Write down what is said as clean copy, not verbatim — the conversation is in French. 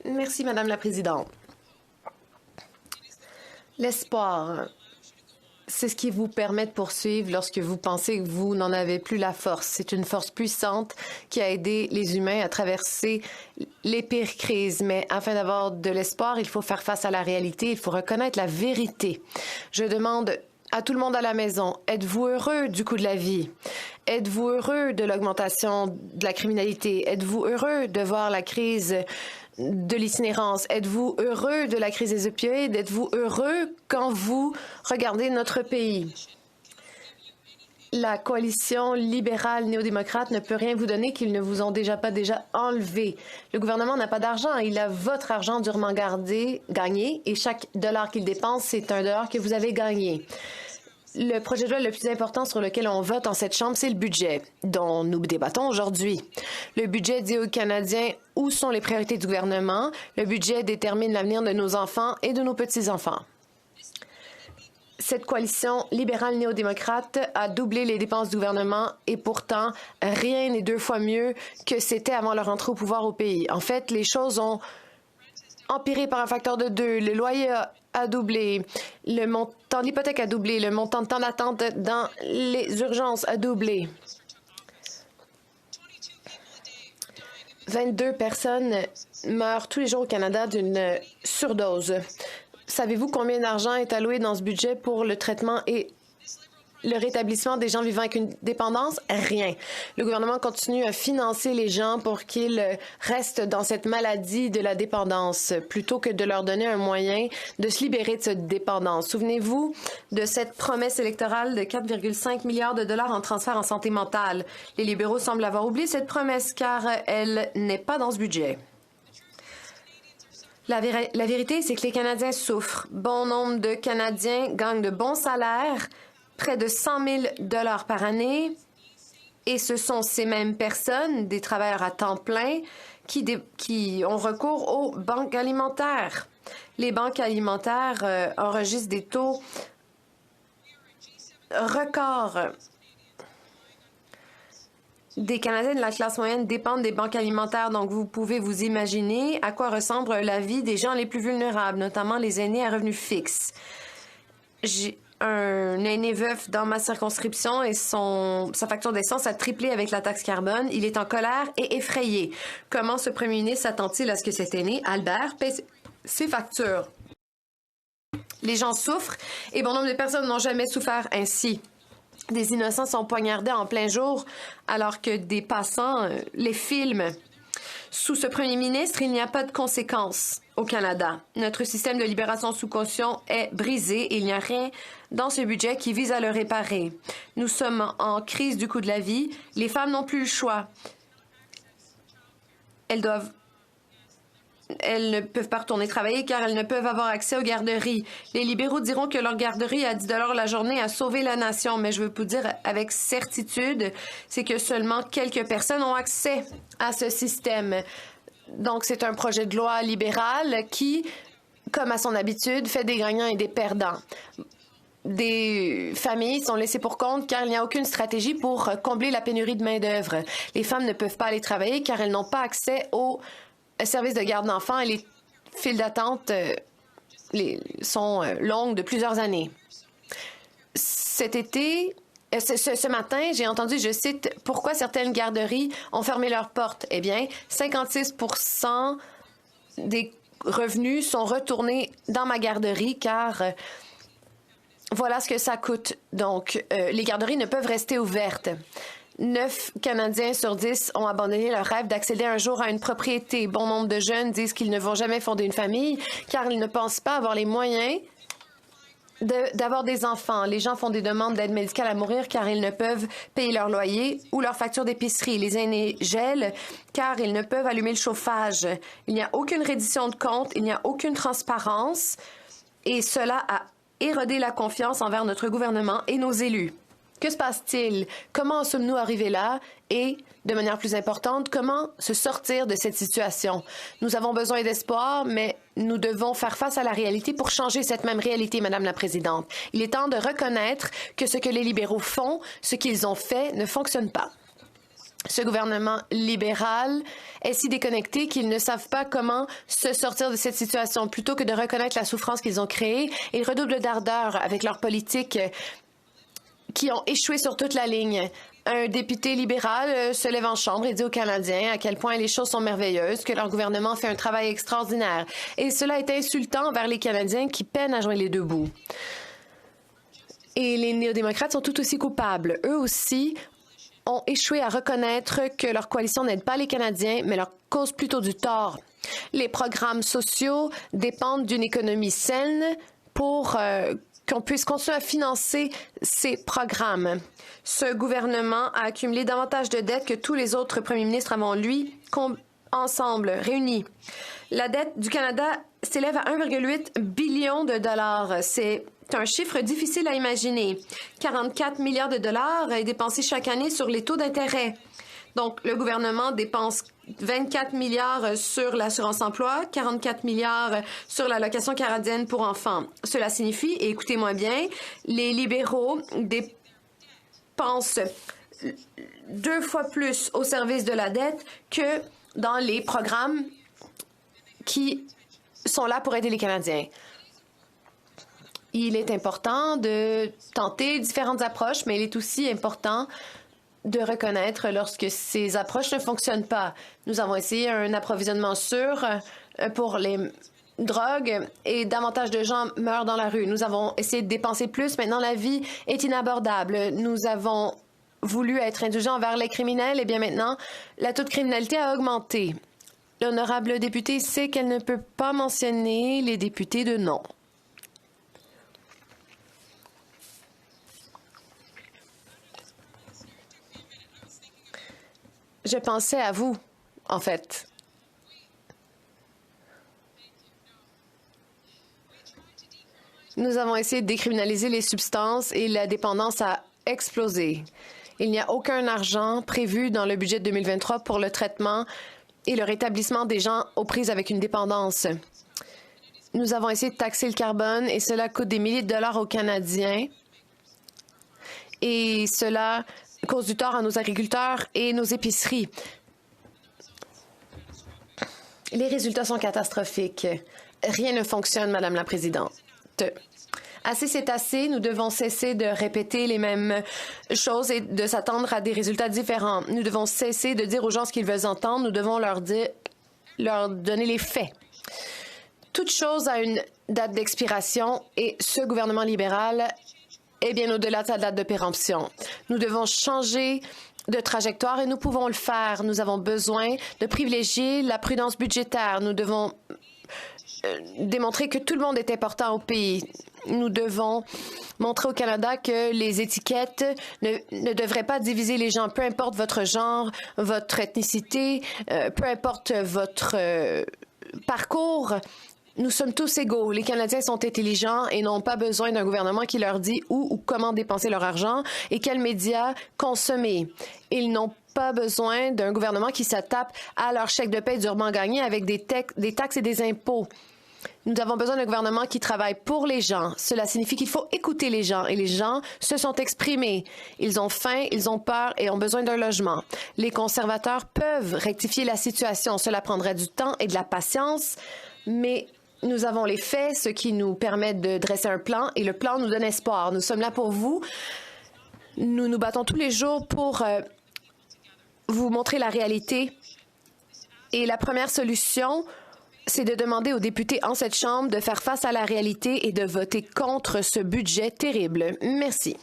Merci, Madame la Présidente. L'espoir, c'est ce qui vous permet de poursuivre lorsque vous pensez que vous n'en avez plus la force. C'est une force puissante qui a aidé les humains à traverser les pires crises. Mais afin d'avoir de l'espoir, il faut faire face à la réalité, il faut reconnaître la vérité. Je demande à tout le monde à la maison, êtes-vous heureux du coût de la vie? Êtes-vous heureux de l'augmentation de la criminalité? Êtes-vous heureux de voir la crise de l'itinérance? Êtes-vous heureux de la crise des opioïdes? Êtes-vous heureux quand vous regardez notre pays? La coalition libérale néo-démocrate ne peut rien vous donner qu'ils ne vous ont déjà enlevé. Le gouvernement n'a pas d'argent. Il a votre argent durement gagné et chaque dollar qu'il dépense, c'est un dollar que vous avez gagné. Le projet de loi le plus important sur lequel on vote en cette Chambre, c'est le budget dont nous débattons aujourd'hui. Le budget dit aux Canadiens où sont les priorités du gouvernement. Le budget détermine l'avenir de nos enfants et de nos petits-enfants. Cette coalition libérale néo-démocrate a doublé les dépenses du gouvernement et pourtant, rien n'est 2 fois mieux que c'était avant leur entrée au pouvoir au pays. En fait, les choses ont empiré par un facteur de 2. Le loyer a doublé, le montant d'hypothèque a doublé, le montant de temps d'attente dans les urgences a doublé. 22 personnes meurent tous les jours au Canada d'une surdose. Savez-vous combien d'argent est alloué dans ce budget pour le traitement et le rétablissement des gens vivant avec une dépendance? Rien. Le gouvernement continue à financer les gens pour qu'ils restent dans cette maladie de la dépendance plutôt que de leur donner un moyen de se libérer de cette dépendance. Souvenez-vous de cette promesse électorale de 4,5 milliards de dollars en transfert en santé mentale. Les libéraux semblent avoir oublié cette promesse car elle n'est pas dans ce budget. La vérité, c'est que les Canadiens souffrent. Bon nombre de Canadiens gagnent de bons salaires, près de 100 000 $ par année, et ce sont ces mêmes personnes, des travailleurs à temps plein, qui ont recours aux banques alimentaires. Les banques alimentaires enregistrent des taux records. Des Canadiens de la classe moyenne dépendent des banques alimentaires, donc vous pouvez vous imaginer à quoi ressemble la vie des gens les plus vulnérables, notamment les aînés à revenus fixes. J'ai un aîné veuf dans ma circonscription et sa facture d'essence a triplé avec la taxe carbone. Il est en colère et effrayé. Comment ce premier ministre s'attend-il à ce que cet aîné, Albert, paie ses factures? Les gens souffrent et bon nombre de personnes n'ont jamais souffert ainsi. Des innocents sont poignardés en plein jour alors que des passants les filment. Sous ce premier ministre, il n'y a pas de conséquences au Canada. Notre système de libération sous caution est brisé et il n'y a rien dans ce budget qui vise à le réparer. Nous sommes en crise du coût de la vie. Les femmes n'ont plus le choix. Elles ne peuvent pas retourner travailler car elles ne peuvent avoir accès aux garderies. Les libéraux diront que leur garderie à 10 $ la journée a sauvé la nation, mais je veux vous dire avec certitude, c'est que seulement quelques personnes ont accès à ce système. Donc, c'est un projet de loi libéral qui, comme à son habitude, fait des gagnants et des perdants. Des familles sont laissées pour compte car il n'y a aucune stratégie pour combler la pénurie de main-d'œuvre. Les femmes ne peuvent pas aller travailler car elles n'ont pas accès aux services de garde d'enfants et les files d'attente sont longues de plusieurs années. Ce matin, j'ai entendu, je cite, « Pourquoi certaines garderies ont fermé leurs portes? » Eh bien, 56 % des revenus sont retournés dans ma garderie car voilà ce que ça coûte. Donc, les garderies ne peuvent rester ouvertes. 9 Canadiens sur 10 ont abandonné leur rêve d'accéder un jour à une propriété. Bon nombre de jeunes disent qu'ils ne vont jamais fonder une famille car ils ne pensent pas avoir les moyens d'avoir des enfants. Les gens font des demandes d'aide médicale à mourir car ils ne peuvent payer leur loyer ou leur facture d'épicerie. Les aînés gèlent car ils ne peuvent allumer le chauffage. Il n'y a aucune reddition de compte, il n'y a aucune transparence et cela a érodé la confiance envers notre gouvernement et nos élus. Que se passe-t-il? Comment en sommes-nous arrivés là? Et, de manière plus importante, comment se sortir de cette situation? Nous avons besoin d'espoir, mais nous devons faire face à la réalité pour changer cette même réalité, Madame la Présidente. Il est temps de reconnaître que ce que les libéraux font, ce qu'ils ont fait, ne fonctionne pas. Ce gouvernement libéral est si déconnecté qu'ils ne savent pas comment se sortir de cette situation. Plutôt que de reconnaître la souffrance qu'ils ont créée, ils redoublent d'ardeur avec leurs politiques qui ont échoué sur toute la ligne. Un député libéral se lève en chambre et dit aux Canadiens à quel point les choses sont merveilleuses, que leur gouvernement fait un travail extraordinaire. Et cela est insultant envers les Canadiens qui peinent à joindre les deux bouts. Et les néo-démocrates sont tout aussi coupables. Eux aussi ont échoué à reconnaître que leur coalition n'aide pas les Canadiens, mais leur cause plutôt du tort. Les programmes sociaux dépendent d'une économie saine pour qu'on puisse continuer à financer ces programmes. Ce gouvernement a accumulé davantage de dettes que tous les autres premiers ministres avant lui, ensemble, réunis. La dette du Canada s'élève à 1,8 billion de dollars. C'est un chiffre difficile à imaginer. 44 milliards de dollars est dépensé chaque année sur les taux d'intérêt. Donc, le gouvernement dépense 24 milliards sur l'assurance-emploi, 44 milliards sur l'allocation canadienne pour enfants. Cela signifie, et écoutez-moi bien, les libéraux dépensent 2 fois plus au service de la dette que dans les programmes qui sont là pour aider les Canadiens. Il est important de tenter différentes approches, mais il est aussi important de reconnaître lorsque ces approches ne fonctionnent pas. Nous avons essayé un approvisionnement sûr pour les drogues et davantage de gens meurent dans la rue. Nous avons essayé de dépenser plus. Maintenant, la vie est inabordable. Nous avons voulu être indulgents envers les criminels. Et bien maintenant, la taux de criminalité a augmenté. L'honorable députée sait qu'elle ne peut pas mentionner les députés de non. Je pensais à vous, en fait. Nous avons essayé de décriminaliser les substances et la dépendance a explosé. Il n'y a aucun argent prévu dans le budget de 2023 pour le traitement et le rétablissement des gens aux prises avec une dépendance. Nous avons essayé de taxer le carbone et cela coûte des milliers de dollars aux Canadiens. Et cela cause du tort à nos agriculteurs et nos épiceries. Les résultats sont catastrophiques. Rien ne fonctionne, Madame la Présidente. Assez, c'est assez. Nous devons cesser de répéter les mêmes choses et de s'attendre à des résultats différents. Nous devons cesser de dire aux gens ce qu'ils veulent entendre. Nous devons leur donner les faits. Toute chose a une date d'expiration et ce gouvernement libéral est bien au-delà de sa date de péremption. Nous devons changer de trajectoire et nous pouvons le faire. Nous avons besoin de privilégier la prudence budgétaire. Nous devons démontrer que tout le monde est important au pays. Nous devons montrer au Canada que les étiquettes ne devraient pas diviser les gens, peu importe votre genre, votre ethnicité, peu importe votre parcours. Nous sommes tous égaux. Les Canadiens sont intelligents et n'ont pas besoin d'un gouvernement qui leur dit où ou comment dépenser leur argent et quels médias consommer. Ils n'ont pas besoin d'un gouvernement qui s'attaque à leur chèque de paie durement gagné avec des taxes et des impôts. Nous avons besoin d'un gouvernement qui travaille pour les gens. Cela signifie qu'il faut écouter les gens et les gens se sont exprimés. Ils ont faim, ils ont peur et ont besoin d'un logement. Les conservateurs peuvent rectifier la situation. Cela prendrait du temps et de la patience, mais nous avons les faits, ce qui nous permet de dresser un plan et le plan nous donne espoir. Nous sommes là pour vous. Nous nous battons tous les jours pour vous montrer la réalité. Et la première solution, c'est de demander aux députés en cette Chambre de faire face à la réalité et de voter contre ce budget terrible. Merci.